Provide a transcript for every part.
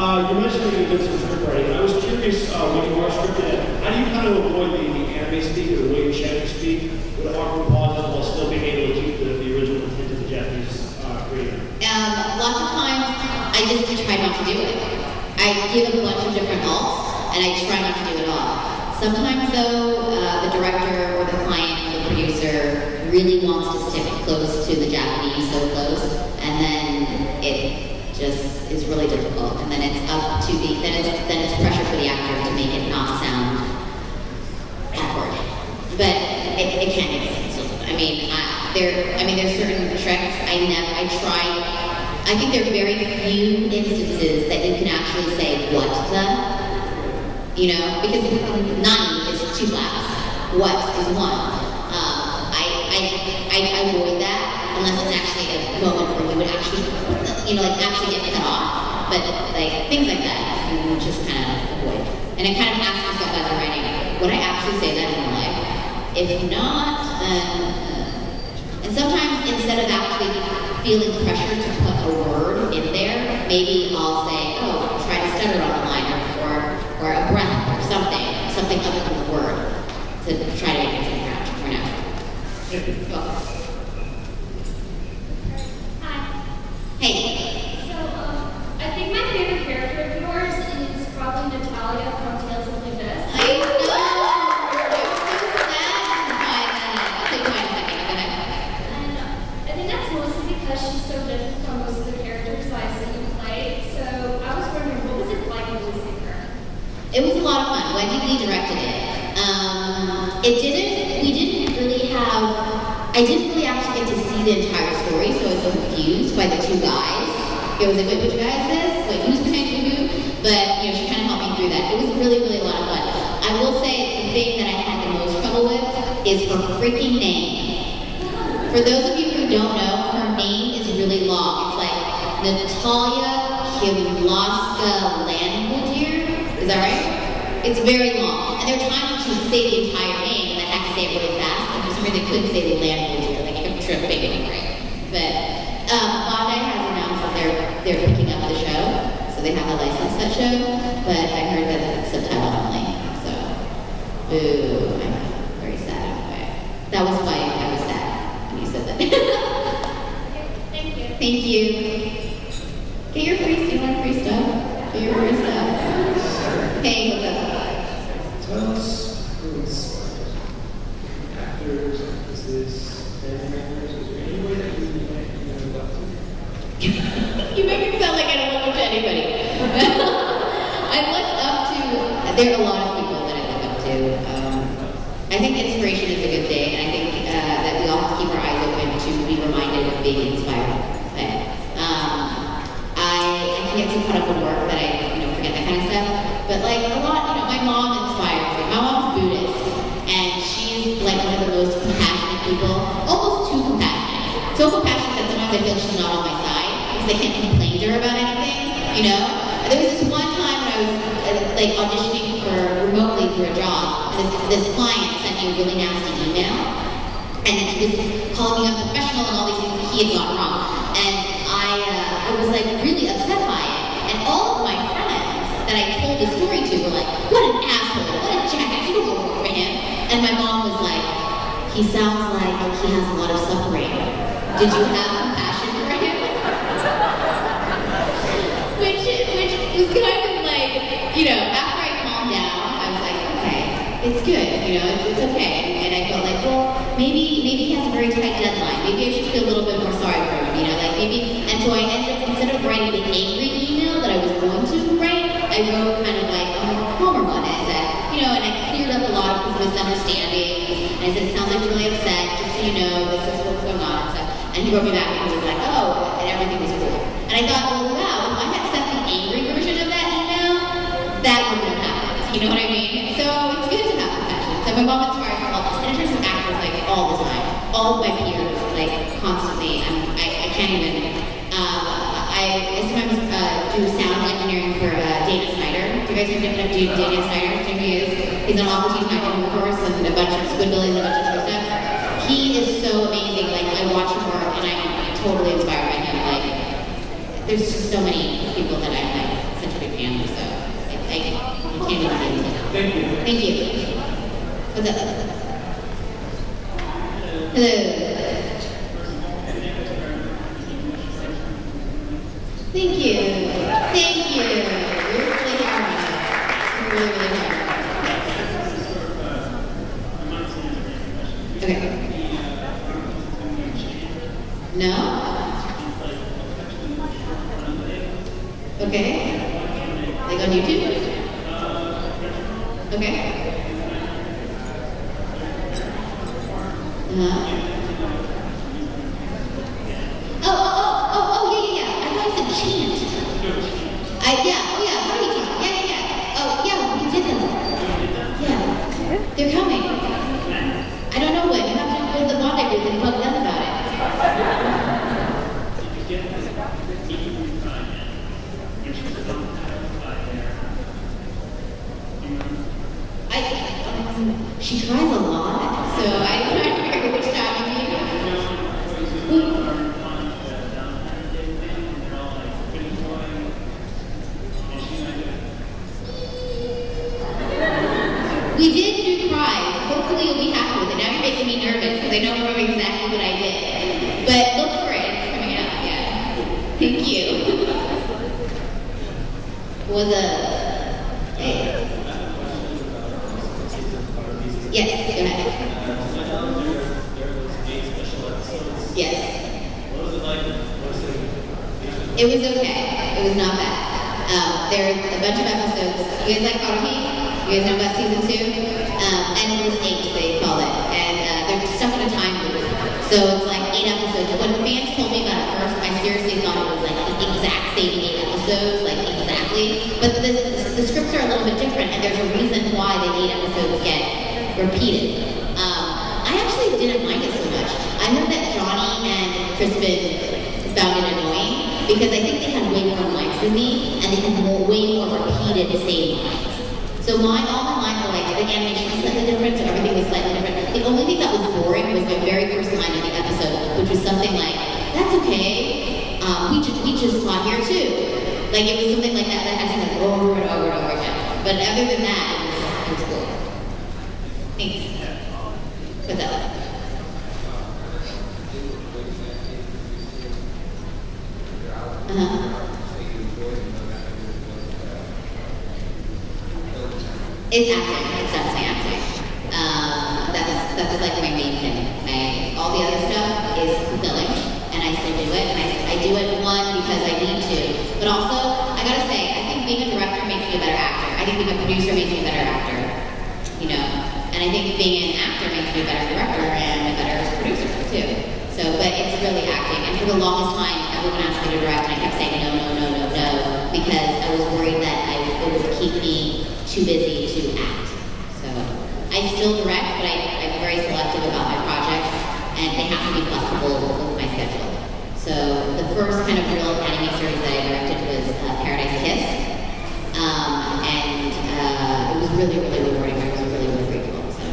You mentioned that you did some script writing. I was curious, when you are scripted, how do you kind of avoid the anime speak or the way Sheh speak with awkward pauses while still being able to keep the original intent of the Japanese creator? Lots of times, I just try not to do it. I give a bunch of different alts, and I try not to do it all. Sometimes, though, the director or the client or the producer really wants to stick close to the Japanese, so close, and then it just is really difficult, and then it's up to the then it's pressure for the actor to make it not sound awkward. But it can get sense. I mean, there's certain tricks I try. I think there are very few instances that you can actually say what the, because nani is 2 flaps, what is 1. I avoid that unless it's actually a moment where we would actually, actually get cut off. But things like that, you just kind of avoid. And I kind of ask myself as I'm writing, would I actually say that in real life? If not, and sometimes instead of actually feeling pressure to put a word in there, maybe I'll say, oh, try to stutter on a line or a breath or something other than the word to try to make it seem more natural. Welcome. Hi. Hey. So, I think my favorite character of yours is probably Natalia from Tales of the Abyss. I know! I'm so sad. I'll take mine in a second. Go ahead. And I think that's mostly because she's so different from most of the characters I see you play. So, I was wondering, what was it like voicing her? It was a lot of fun. Wendy Lee directed it. I didn't really actually get to see the entire story, so I was so confused by the 2 guys. It was like, wait, which guy is this? Wait, who's behind who? But, she kind of helped me through that. It was really, really a lot of fun. I will say the thing that I had the most trouble with is her freaking name. For those of you who don't know, her name is really long. It's like Natalia Kimlaska Landwoodier. Is that right? It's very long. And there are times when she would say the entire name, and I had to say it really fast. And for some reason, I couldn't say the Landwoodier. Like, I kept tripping, right? But Bandai has announced that they're picking up the show, so they have a license that show. But I heard that it's subtitle only. So, boo! I'm very sad in a way. That was why I was sad when you said that. Okay, thank you. Thank you. Get your free. Do you want free stuff? Get your free stuff. Hey, what's up? Tell us who's actors, actresses, family members. Is there any way that you look up to? You make it sound like I don't look up to anybody. I look up to, there are a lot of people that I look up to. I think inspiration is a good thing, and I think that we all have to keep our eyes open to be reminded of being inspired. I can get so caught up in work that I forget that kind of stuff. But a lot, my mom inspires me. My mom's Buddhist, and she's one of the most compassionate people, almost too compassionate. So compassionate that sometimes I feel she's not on my side, because I can't complain to her about anything, There was this one time when I was auditioning remotely for a job, and this client sent me a really nasty email, and he was calling me unprofessional and all these things that he had gotten wrong. And I was really upset by it. And all of my friends that I told the story to were like, what an asshole, what a jackass, you don't go work for him. And my mom was like, he sounds like he has a lot of suffering. Did you have compassion for him? which was kind of after I calmed down, I was like, okay, it's good, it's okay. And I felt like, well, maybe he has a very tight deadline. Maybe I should feel a little bit more sorry for him, maybe. And so I ended up, instead of writing an angry email that I was going to write, I wrote kind of a more calmer one. I said, and I cleared up a lot of his misunderstandings. And I said, it sounds like you're really upset, just so you know, this is what's going on and stuff. And he wrote me back and he was like, oh, and everything was cool. And I thought, well, wow, if I had sent the angry version of that email, that wouldn't have happened. You know what I mean? So it's good to have compassion. So my mom inspires me all. And in terms of actors, all the time, all of my peers, constantly. I can't even. I sometimes do sound engineering for Dana Snyder. Do you guys know Dana Snyder? He's an Aqua Teen High course and a bunch of Squidbillies and a bunch of other stuff. He is so amazing. I watch him work and I'm totally inspired by him. There's just so many people that I'm such a big fan family, so I can't even do anything else. Thank you. Thank you. What's up? Hello. Thank you. Thank you. You're really hard. You're really, really hard. Okay. No? Okay. Like on YouTube? Okay. Yeah. I thought it said chant. Party chant. Yeah. Oh, yeah, we did them. Yeah. They're coming. I don't know when. You have to go to the bonding booth and bug them about it. She tries a lot, so I don't know which time you mean. We did do cries. Hopefully you'll be happy with it. Now you're making me nervous because I don't remember exactly what I did. But look for it. It's coming out. Yeah. Thank you. Was a... Yes, go ahead. Yes. What was it like? It was okay. It was not bad. There are a bunch of episodes. You guys like Otakon? You guys know about season 2? Endless 8, they call it. And they're stuck in a time loop. So it's like 8 episodes. When fans told me about it first, I seriously thought it was like the exact same 8 episodes, like exactly. But the scripts are a little bit different, and there's a reason why the 8 episodes get repeated. I actually didn't mind it so much. I heard that Johnny and Crispin found it annoying because I think they had way more lines than me, and they had way more repeated same lines. So all my lines were like, the animation was slightly different, so everything was slightly different. The only thing that was boring was my very first line of the episode, which was something like, "That's okay, we just fought here too." Like it was something like that that had to like over and over and over again. But other than that, it was cool. Thanks. What's up? It's acting. It's definitely acting. That's like my main thing. All the other stuff is fulfilling, and I still do it. And I do it one because I need to, but also I gotta say I think being a director makes me a better actor. I think being a producer makes me a better actor. You know, and I think being an actor makes me a better director and a better producer too. So, but it's really acting. And for the longest time, everyone asked me to direct, and I kept saying no, because I was worried that it would keep me too busy to act. So I still direct, but I'm very selective about my projects, and they have to be flexible with my schedule. So the first kind of real anime series that I directed was Paradise Kiss, and it was really, really rewarding. I was really, really grateful. So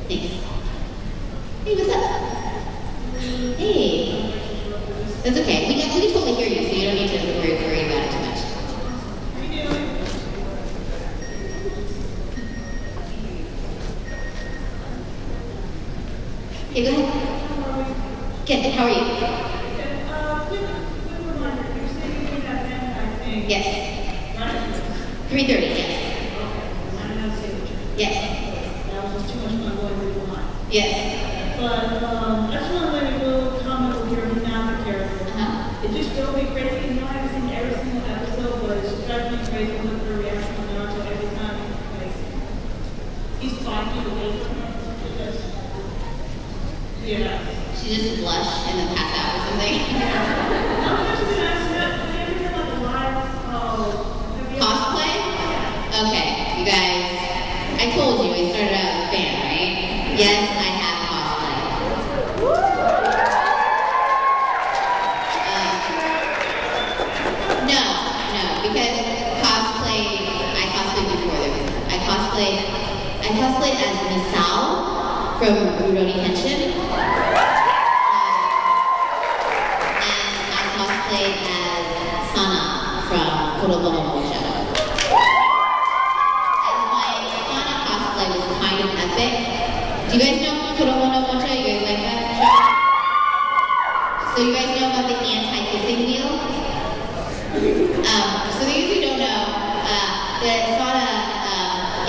thanks. Hey, what's up? Hey. That's okay. We can totally hear you, so you don't need to worry about it too much. Okay, go ahead. Good. How are you? Yes. 3:30. Yes. Yes. That was too much fun going through the line. Yes. But I just want to let you know, comment with your Hinata character. It just drove me crazy. You know, I haven't seen every single episode, but it's driving me crazy with her reaction to Naruto every time. Like, he's 5 feet away from her. Yeah. She just blushed and then passed out or something. I'm just going to ask that. Have you ever done like a live Cosplay? Okay, you guys. I told you I started out as a fan, right? Yes, I have cosplay. No, because I cosplayed before there was. I cosplayed as Misao from Rurouni Kenshin. And I cosplayed as Sana from Kuromono Mocha. And my Sana cosplay was kind of epic. Do you guys know Kuromono Mocha? You guys like that show? So you guys know about the anti-kissing wheel? So those who don't know, the Sana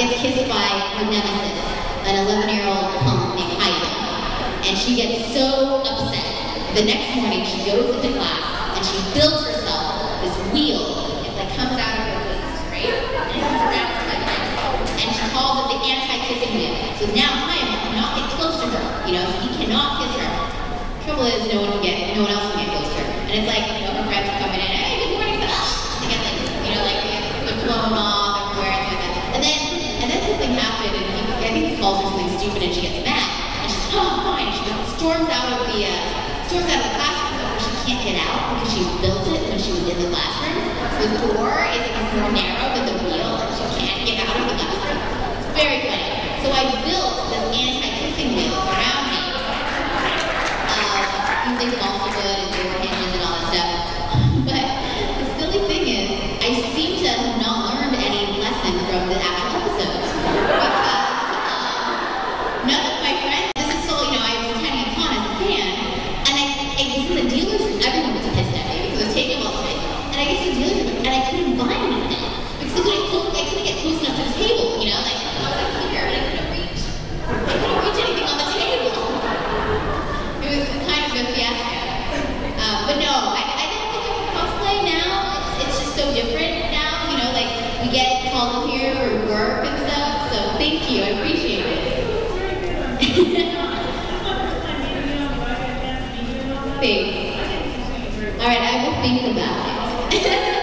gets kissed by her nemesis, an 11-year-old punk named Heidi. And she gets so upset. The next morning, she goes into class and she builds herself this wheel. It like comes out of her wings, right? And it comes around her like this. And she calls it the anti-kissing wheel. So now Hayama cannot get close to her, you know, so he cannot kiss her. Trouble is, no one else can get close to her. And it's like, you know, her friends are coming in, hey, good morning, they get like, you know, like they're blowing off everywhere and like that. And then something happened, and I think he calls her something stupid, and she gets mad. And she's, oh, fine. She storms out of the classroom, but she can't get out because she built it when she was in the classroom. The door is more narrow than the wheel, and she can't get out of the classroom. It's very funny. So I built this anti-kissing wheel around me, using balsa wood and door hinges and all that stuff. But the silly thing is, I seem to have not learned any lesson from the actual episodes. Because none of my friends, this is so, you know, I was attending a con as a fan, and I was in the dealer's room, everyone was pissed at me because I was taking all the space. And I get to the dealer's room, and I couldn't buy anything. Because I couldn't get close enough to the table, you know? Like, I was like here, and I couldn't reach anything on the table. It was kind of a fiasco. But no, I don't think I can cosplay now. It's just so different now, you know, like we get called here for work and stuff. So thank you, I appreciate it. Thanks. All right, I will think about it.